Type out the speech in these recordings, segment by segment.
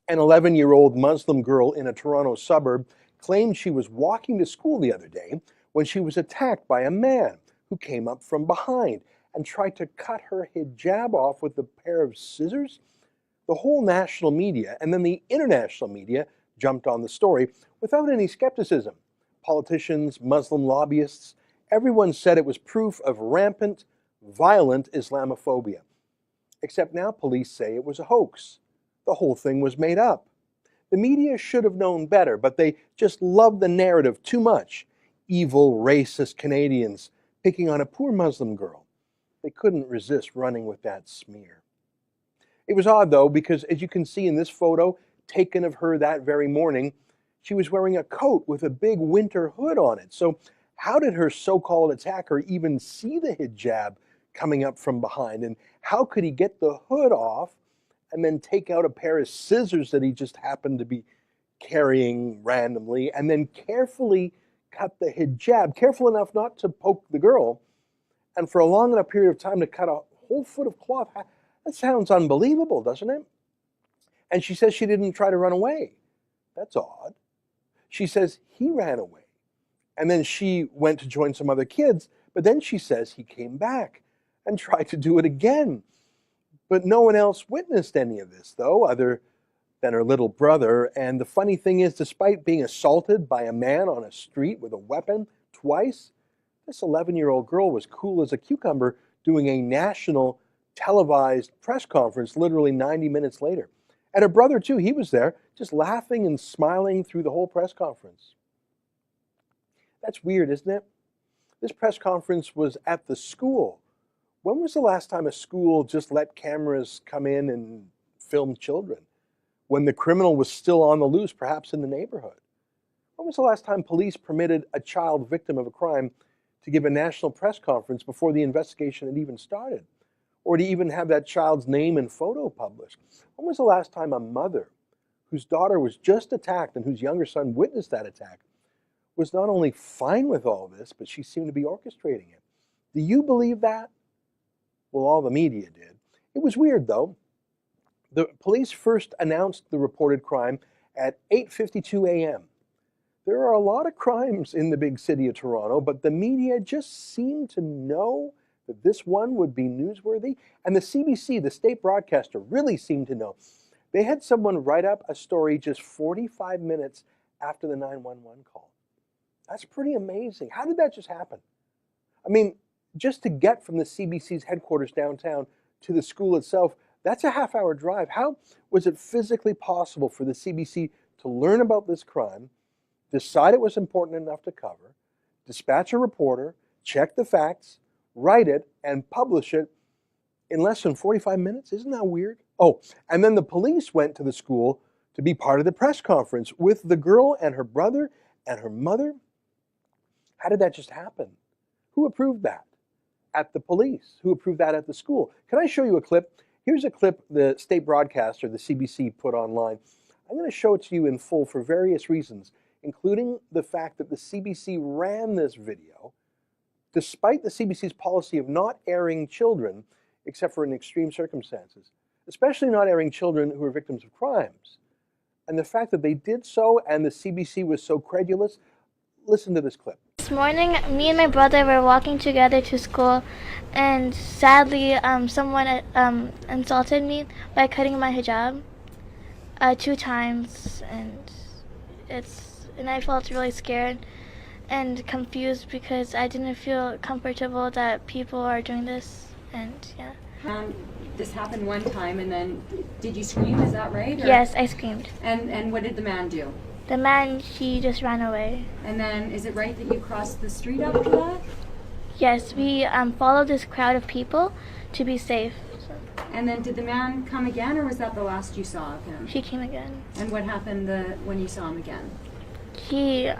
An 11-year-old Muslim girl in a Toronto suburb claimed she was walking to school the other day when she was attacked by a man who came up from behind and tried to cut her hijab off with a pair of scissors. The whole national media and then the international media jumped on the story without any skepticism. Politicians, Muslim lobbyists, everyone said it was proof of rampant, violent Islamophobia. Except now police say it was a hoax. The whole thing was made up. The media should have known better, but they just love the narrative too much. Evil, racist Canadians picking on a poor Muslim girl. They couldn't resist running with that smear. It was odd, though, because as you can see in this photo taken of her that very morning, she was wearing a coat with a big winter hood on it. So how did her so-called attacker even see the hijab coming up from behind? And how could he get the hood off and then take out a pair of scissors that he just happened to be carrying randomly and then carefully cut the hijab, careful enough not to poke the girl, and for a long enough period of time to cut a whole foot of cloth? That sounds unbelievable, doesn't it? And she says she didn't try to run away. That's odd. She says he ran away. And then she went to join some other kids, but then she says he came back and tried to do it again. But no one else witnessed any of this, though, other than her little brother. And the funny thing is, despite being assaulted by a man on a street with a weapon twice, this 11-year-old girl was cool as a cucumber doing a national televised press conference literally 90 minutes later. And her brother, too, he was there, just laughing and smiling through the whole press conference. That's weird, isn't it? This press conference was at the school. When was the last time a school just let cameras come in and film children? When the criminal was still on the loose, perhaps in the neighborhood? When was the last time police permitted a child victim of a crime to give a national press conference before the investigation had even started? Or to even have that child's name and photo published? When was the last time a mother whose daughter was just attacked and whose younger son witnessed that attack was not only fine with all this, but she seemed to be orchestrating it? Do you believe that? Well, all the media did. It was weird, though. The police first announced the reported crime at 8:52 a.m. There are a lot of crimes in the big city of Toronto, but the media just seemed to know that this one would be newsworthy. And the CBC, the state broadcaster, really seemed to know. They had someone write up a story just 45 minutes after the 911 call. That's pretty amazing. How did that just happen? I mean, just to get from the CBC's headquarters downtown to the school itself, that's a half-hour drive. How was it physically possible for the CBC to learn about this crime, decide it was important enough to cover, dispatch a reporter, check the facts, write it, and publish it in less than 45 minutes? Isn't that weird? Oh, and then the police went to the school to be part of the press conference with the girl and her brother and her mother. How did that just happen? Who approved that? At the police. Who approved that at the school? Can I show you a clip? Here's a clip the state broadcaster, the CBC, put online. I'm going to show it to you in full for various reasons, including the fact that the CBC ran this video despite the CBC's policy of not airing children except for in extreme circumstances, especially not airing children who are victims of crimes. And the fact that they did so and the CBC was so credulous, listen to this clip. This morning, me and my brother were walking together to school, and sadly, someone insulted me by cutting my hijab 2 times, and I felt really scared and confused because I didn't feel comfortable that people are doing this, and yeah. This happened one time, and then did you scream? Is that right? Or? Yes, I screamed. And what did the man do? The man, he just ran away. And then, is it right that you crossed the street after that? Yes, we followed this crowd of people to be safe. So. And then, did the man come again, or was that the last you saw of him? He came again. And what happened when you saw him again? He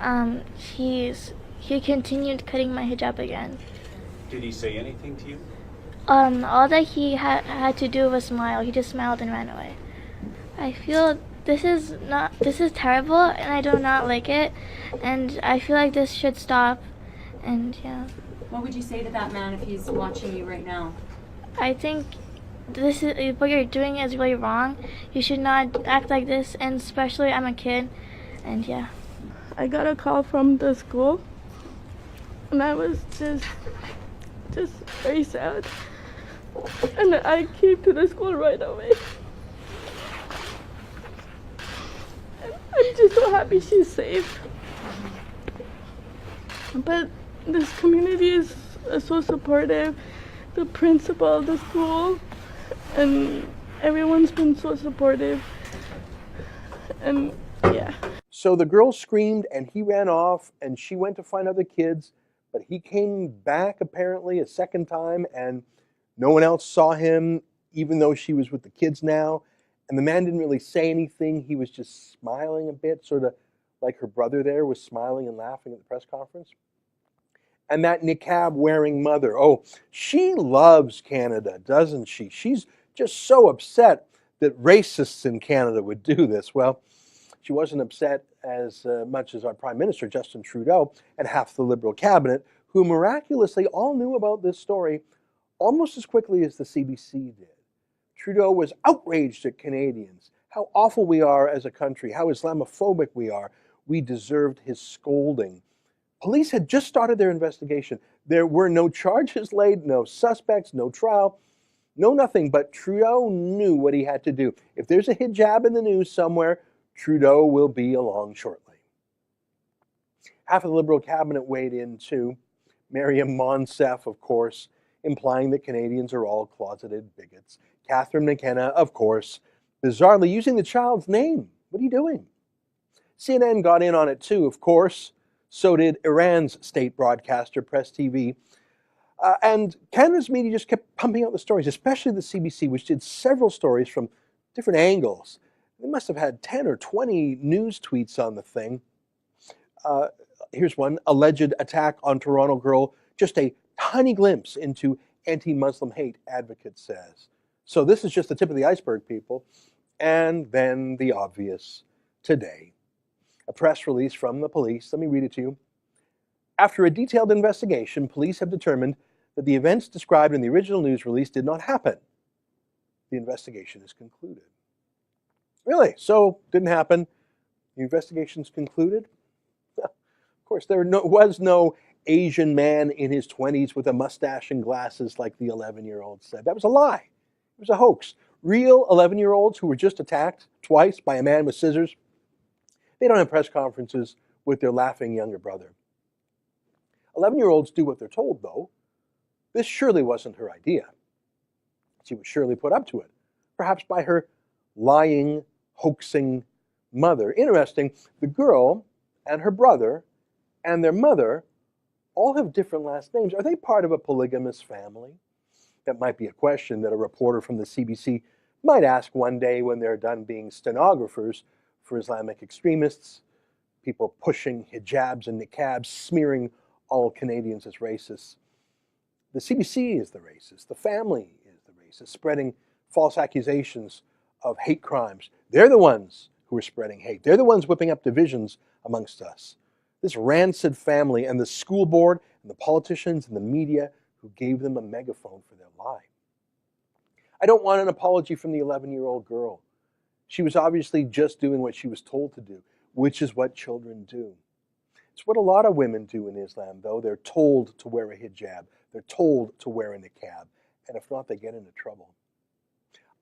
continued cutting my hijab again. Did he say anything to you? All that he had to do was smile. He just smiled and ran away. I feel this is terrible, and I do not like it, and I feel like this should stop, and yeah. What would you say to that man if he's watching you right now? I think this is what you're doing is really wrong. You should not act like this, and especially I'm a kid, and yeah. I got a call from the school, and I was just very sad. And I came to the school right away. I'm just so happy she's safe. But this community is so supportive. The principal, the school, and everyone's been so supportive. And yeah. So the girl screamed and he ran off and she went to find other kids, but he came back apparently a second time and no one else saw him, even though she was with the kids now. And the man didn't really say anything. He was just smiling a bit, sort of like her brother there was smiling and laughing at the press conference. And that niqab wearing mother, oh, she loves Canada, doesn't she? She's just so upset that racists in Canada would do this. Well, she wasn't upset as much as our Prime Minister, Justin Trudeau, and half the Liberal cabinet, who miraculously all knew about this story almost as quickly as the CBC did. Trudeau was outraged at Canadians, how awful we are as a country, how Islamophobic we are. We deserved his scolding. Police had just started their investigation. There were no charges laid, no suspects, no trial, no nothing, but Trudeau knew what he had to do. If there's a hijab in the news somewhere, Trudeau will be along shortly. Half of the Liberal cabinet weighed in too. Mariam Monsef, of course, implying that Canadians are all closeted bigots. Catherine McKenna, of course, bizarrely using the child's name. What are you doing? CNN got in on it too, of course. So did Iran's state broadcaster, Press TV. And Canada's media just kept pumping out the stories, especially the CBC, which did several stories from different angles. They must have had 10 or 20 news tweets on the thing. Here's one, alleged attack on Toronto girl, just a tiny glimpse into anti-Muslim hate, advocate says. So this is just the tip of the iceberg, people. And then the obvious today. A press release from the police. Let me read it to you. After a detailed investigation, police have determined that the events described in the original news release did not happen. The investigation is concluded. Really? So, didn't happen. The investigation's concluded? Of course, there was no Asian man in his 20s with a mustache and glasses like the 11-year-old said. That was a lie. It was a hoax. Real 11-year-olds who were just attacked twice by a man with scissors, they don't have press conferences with their laughing younger brother. 11-year-olds do what they're told, though. This surely wasn't her idea. She was surely put up to it, perhaps by her lying, hoaxing mother. Interesting, the girl and her brother and their mother all have different last names. Are they part of a polygamous family? That might be a question that a reporter from the CBC might ask one day when they're done being stenographers for Islamic extremists, people pushing hijabs and niqabs, smearing all Canadians as racists. The CBC is the racist. The family is the racist, spreading false accusations of hate crimes. They're the ones who are spreading hate. They're the ones whipping up divisions amongst us. This rancid family and the school board and the politicians and the media who gave them a megaphone for their lie. I don't want an apology from the 11-year-old girl. She was obviously just doing what she was told to do, which is what children do. It's what a lot of women do in Islam, though. They're told to wear a hijab. They're told to wear a niqab. And if not, they get into trouble.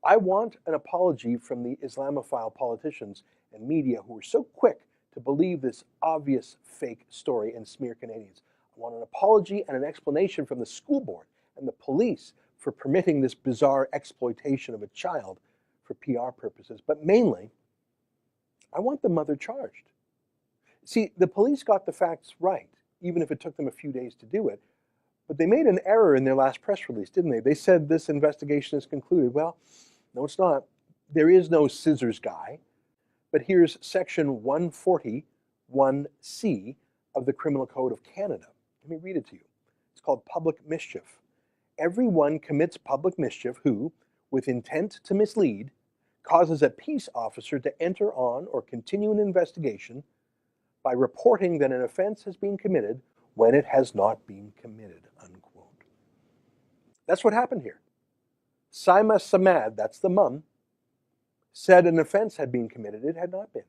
I want an apology from the Islamophile politicians and media who are so quick to believe this obvious fake story and smear Canadians. I want an apology and an explanation from the school board and the police for permitting this bizarre exploitation of a child for PR purposes. But mainly, I want the mother charged. See, the police got the facts right, even if it took them a few days to do it. But they made an error in their last press release, didn't they? They said this investigation is concluded. Well, no, it's not. There is no scissors guy. But here's section 140(1)(c) of the Criminal Code of Canada. Let me read it to you. It's called public mischief. Everyone commits public mischief who, with intent to mislead, causes a peace officer to enter on or continue an investigation by reporting that an offense has been committed when it has not been committed, unquote. That's what happened here. Saima Samad, that's the mum, said an offense had been committed. It had not been.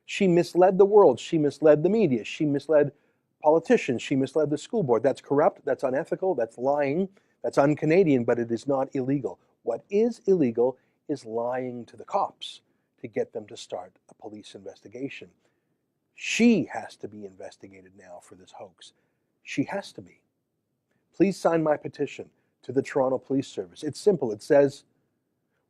She misled the world. She misled the media. She misled politicians. She misled the school board. That's corrupt. That's unethical. That's lying. That's un-Canadian, but it is not illegal. What is illegal is lying to the cops to get them to start a police investigation. She has to be investigated now for this hoax. She has to be. Please sign my petition to the Toronto Police Service. It's simple. It says,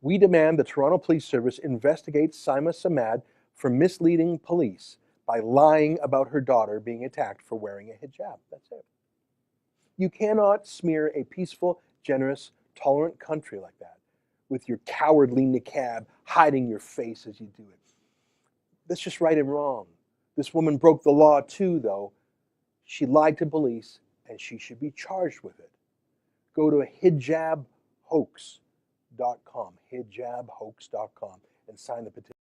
we demand the Toronto Police Service investigate Saima Samad for misleading police by lying about her daughter being attacked for wearing a hijab. That's it. You cannot smear a peaceful, generous, tolerant country like that with your cowardly niqab hiding your face as you do it. That's just right and wrong. This woman broke the law too, though. She lied to police, and she should be charged with it. Go to hijabhoax.com, hijabhoax.com, and sign the petition.